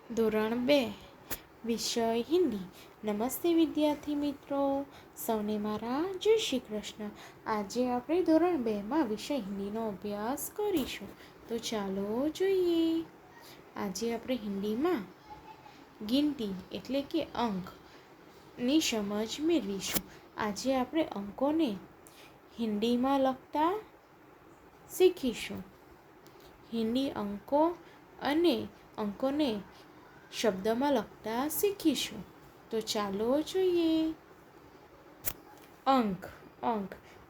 ધોરણ 2 વિષય હિન્દી. નમસ્તે વિદ્યાર્થી મિત્રો, સૌને મારા જય શ્રી કૃષ્ણ. આજે આપણે ધોરણ 2માં વિષય હિન્દીનો અભ્યાસ કરીશું. તો ચાલો જોઈએ. આજે આપણે હિન્દીમાં ગિનતી એટલે કે અંકની સમજ મેળવીશું. આજે આપણે અંકોને હિન્દીમાં લખતા શીખીશું. હિન્દી અંકોને શબ્દમાં લખતા શીખીશું. તો ચાલો જોઈએ. અંક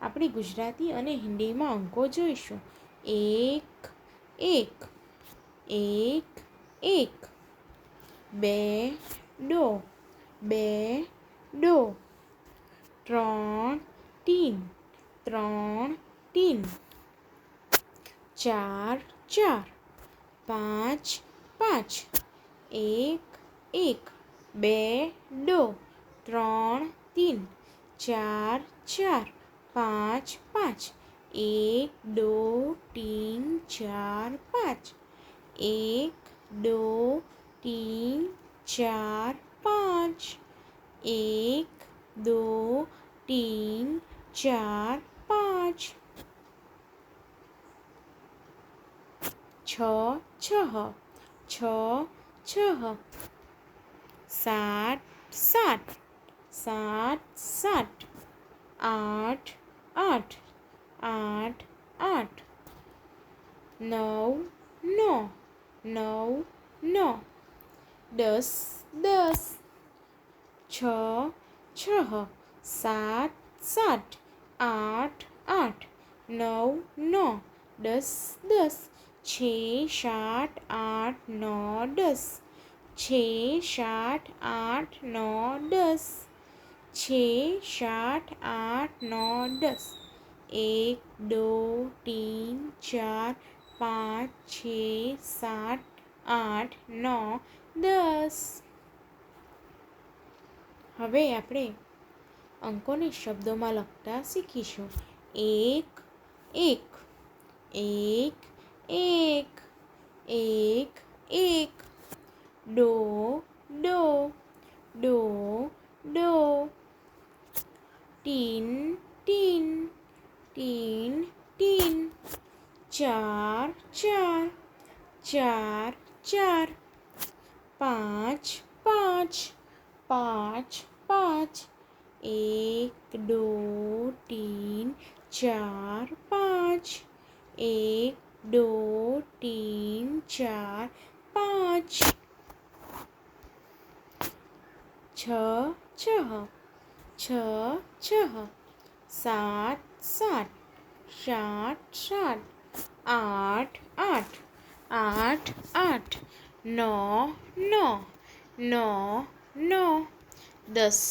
આપણે ગુજરાતી અને હિન્દીમાં અંકો જોઈશું. એક એક, એક એક, બે દો, બે દો, ત્રણ તીન, ત્રણ તીન, ચાર ચાર, પાંચ પાંચ, એક એક, બે દો, ત્રણ તીન, ચાર ચાર, પાંચ પાંચ, એક દો તીન ચાર પાંચ, એક દો તીન ચાર પાંચ, એક દો તીન ચાર પાંચ, છ છહ, છ છહ, સાત સાત, સાત સાત, આઠ આઠ, આઠ આઠ, નવ નો, નવ નો, દસ દસ, છ છહ, સાત સાત, આઠ આઠ, નવ નો, દસ દસ, છે સાત આઠ નો દસ, છે સાત આઠ નો દસ, છે સાત આઠ નો દસ, એક દો તીન ચાર પાંચ, છે સાત આઠ નો દસ. હવે આપણે અંકોને શબ્દોમાં લખતા શીખીશું. એક એક, એક એક, એક એક, દો દો, દો દો, તીન તીન, તીન તીન, ચાર ચાર, ચાર ચાર, પાંચ પાંચ, પાંચ પાંચ, એક દો તીન ચાર પાંચ, એક દો તીન ચાર પાંચ, છ છહ, છ છહ, સાત સાત, સાત સાત, આઠ આઠ, આઠ આઠ, નો નો, નો નો, દસ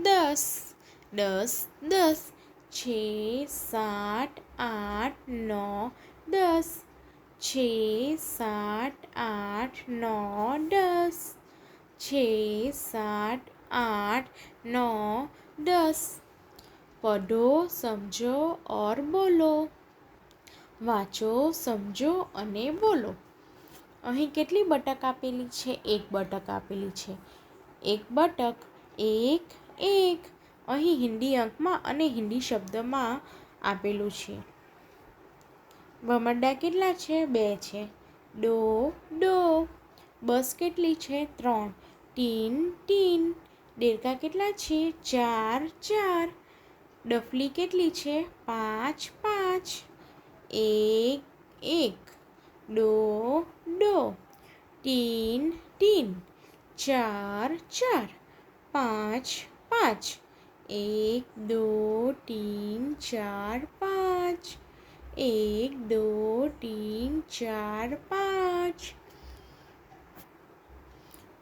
દસ, દસ દસ, છે સાત આઠ નો દસ, છે સાત આઠ નો દસ, છે સાત આઠ નો દસ. પઢો સમજો ઓર બોલો. વાંચો, સમજો અને બોલો. અહીં કેટલી બતક આપેલી છે? એક બતક આપેલી છે. એક બતક, એક એક. અહીં હિન્દી અંકમાં અને હિન્દી શબ્દમાં આપેલું છે. ભમરડા કેટલા છે? 2 છે. દો દો. બસ કેટલી છે? 3. તીન તીન. દેડકા કેટલા છે? 4 4. ડફલી કેટલી છે? 5 5. એક એક, દો દો, તીન તીન, ચાર ચાર, પાંચ પાંચ, એક દો તીન ચાર પાંચ, એક દો તીન ચાર પાંચ.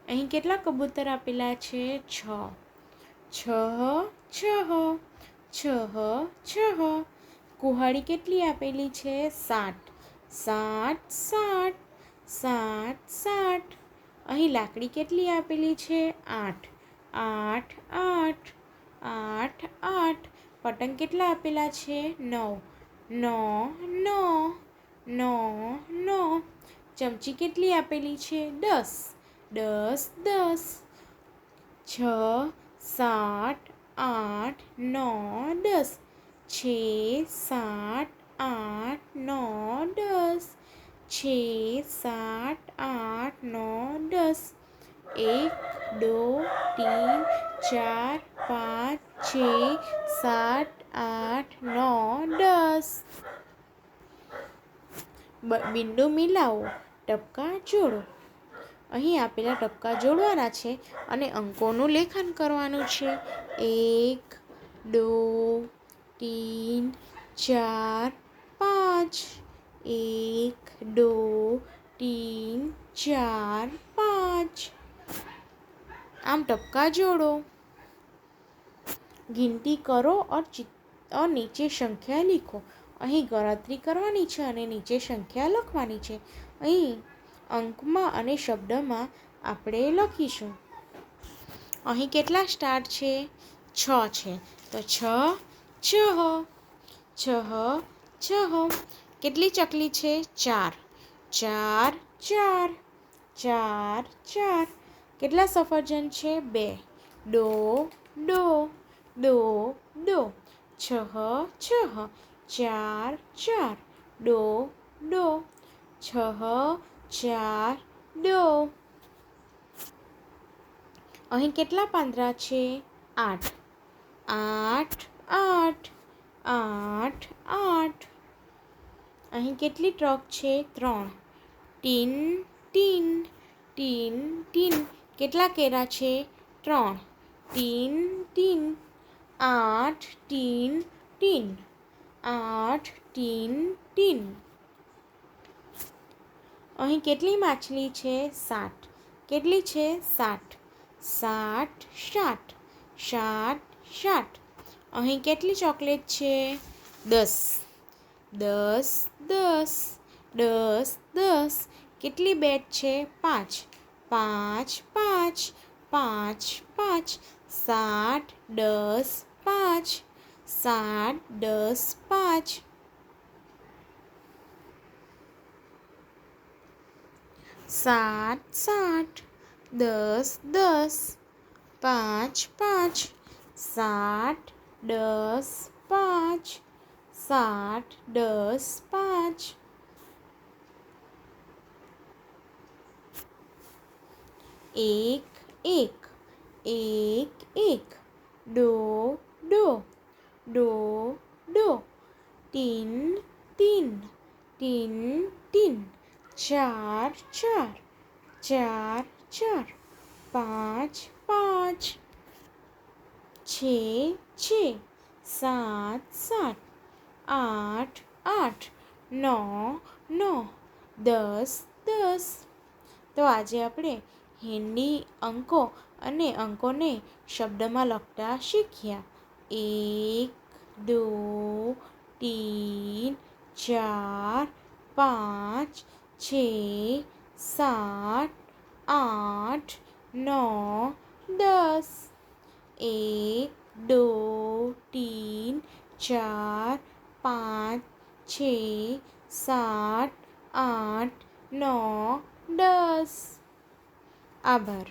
અહીં કેટલા કબૂતર આપેલા છે? 6. છ છહ, છહ છહ. કુહાડી કેટલી આપેલી છે? 7. 7 7, સાત સાત. અહીં લાકડી કેટલી આપેલી છે? 8. 8 8, આઠ આઠ. પતંગ કેટલા આપેલા છે? 9. 9 9, 9 9. ચમચી કેટલી આપેલી છે? 10. દસ દસ, 6 7 8 9 10, 6 7 8 9 10, 6 7 8 9 10, 1 2 3 4 5 6 7 8 9 10. બિંદુ મિલાવો, ટપકા જોડો. અહીં આપેલા ટપકા જોડવાના છે અને અંકોનું લેખન કરવાનું છે. 1 2 3 4 5, 1 2 3 4 5. આમ ટપકા જોડો. ગિનતી કરો और નીચે સંખ્યા લીખો. અહીં ગણતરી કરવાની છે અને નીચે સંખ્યા લખવાની છે. અહીં અંકમાં અને શબ્દમાં આપણે લખીશું. અહીં કેટલા સ્ટાર છે? 6 છે. તો 6 છહ, છહ છહ. કેટલી ચકલી છે? 4, 4 4, 4 4. કેટલા સફરજન છે? 2, દો દો, દો દો. છહ છહ, 4 4, દો દો. છહ 4 દો. અહીં કેટલા પાંદડા છે? 8, 8 8, 8 8. અહીં કેટલી ટ્રક છે? 3, ટીન ટીન, ટીન ટીન. કેટલા કેરા છે? 3, tin tin. 8 tin tin, 8 tin tin. અહીં કેટલી માછલી છે? 7. કેટલી છે? 7, 7 7, 7 7. અહીં કેટલી ચોકલેટ છે? 10, 10 10, 10 10. કેટલી બેટ છે? 5, 5 5, 5 5. 7 10 5, 7 10 5. 7 7, 10 10, 5 5. 7 10 5, 7 10 5. 1 1, 1 1. દો દો, દો દો. 3 3, 3 3. 4 4, 4 4. 5 5. 6 6, 7 7, 8 8, 9 9, 10 10. તો આજે આપણે હિન્દી અંકો અને અંકોને શબ્દમાં લખતા શીખ્યા. 1 2 3 4 5 6 7 8 9 10. 1 2 3 4 5 6 7 8 9 10. આભાર.